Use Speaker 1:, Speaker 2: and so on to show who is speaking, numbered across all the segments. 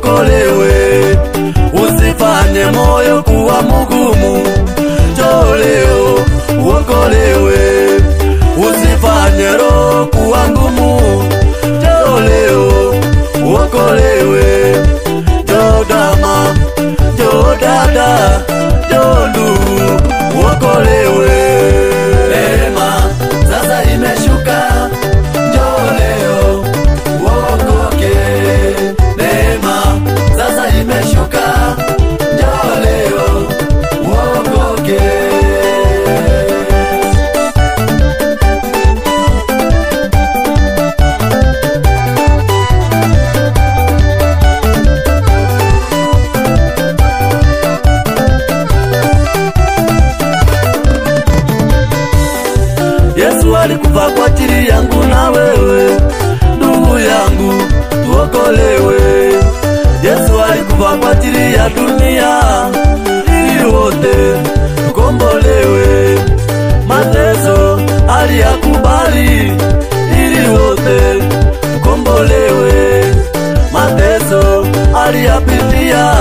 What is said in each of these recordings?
Speaker 1: uokolewe. Usifanye moyo kuwa mgumu, njoo leo uokolewe. Usifanye roho kuwa ngumu, njoo leo uokolewe. Njoo dama, njoo dada, njoo ndugu uokolewe. Neema sasa imeshuka, njoo leo uokoke. Neema sasa imeshuka, njoo leo uokoke. Yesu alikufa kwa ajili yangu na wewe, ndugu yangu tuokolewe. Yesu alikufa kwa ajili ya dunia, ili wote tukombolewe. Mateso aliyakubali, ili wote tukombolewe. Mateso aliyapitia,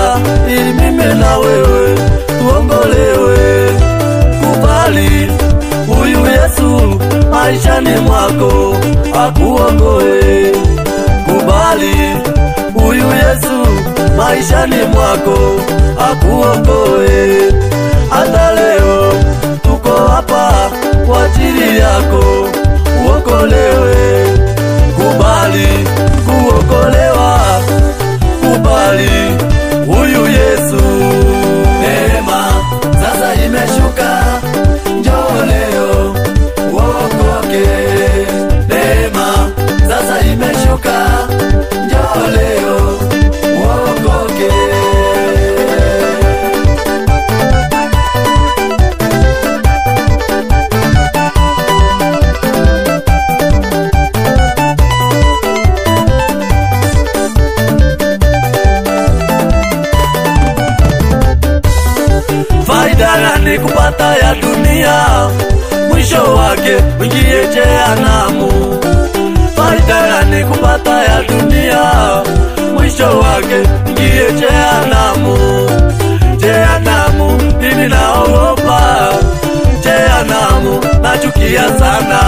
Speaker 1: ili mimi na wewe tuokolewe. Kubali huyu Yesu maishani mwako akuokoe. Kubali huyu Yesu maishani mwako akuokoe. Hata leo tuko hapa kwa ajili yako uokolewe. Kubali kuokolewa, kubali huyu Yesu. Neema sasa imeshuka, njoo leo uokoke. Neema sasa imeshuka, njoo leo uokoke. Faida gani kupata ya dunia, mwisho wake mwingie jehanamu? Faida gani kupata ya dunia, mwisho wake mwingie jehanamu? Jehanamu mimi naogopa, jehanamu nachukia sana.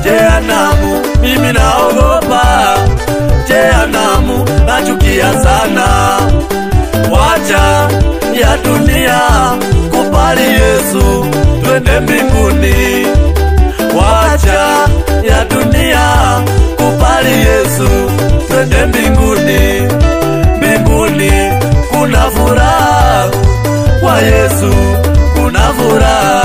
Speaker 1: Jehanamu mimi naogopa, jehanamu nachukia sana. Wacha ya dunia, kubali Yesu, twende mbinguni. Wacha ya dunia, kubali Yesu, twende mbinguni. Mbinguni kuna furaha, kwa Yesu kuna furaha.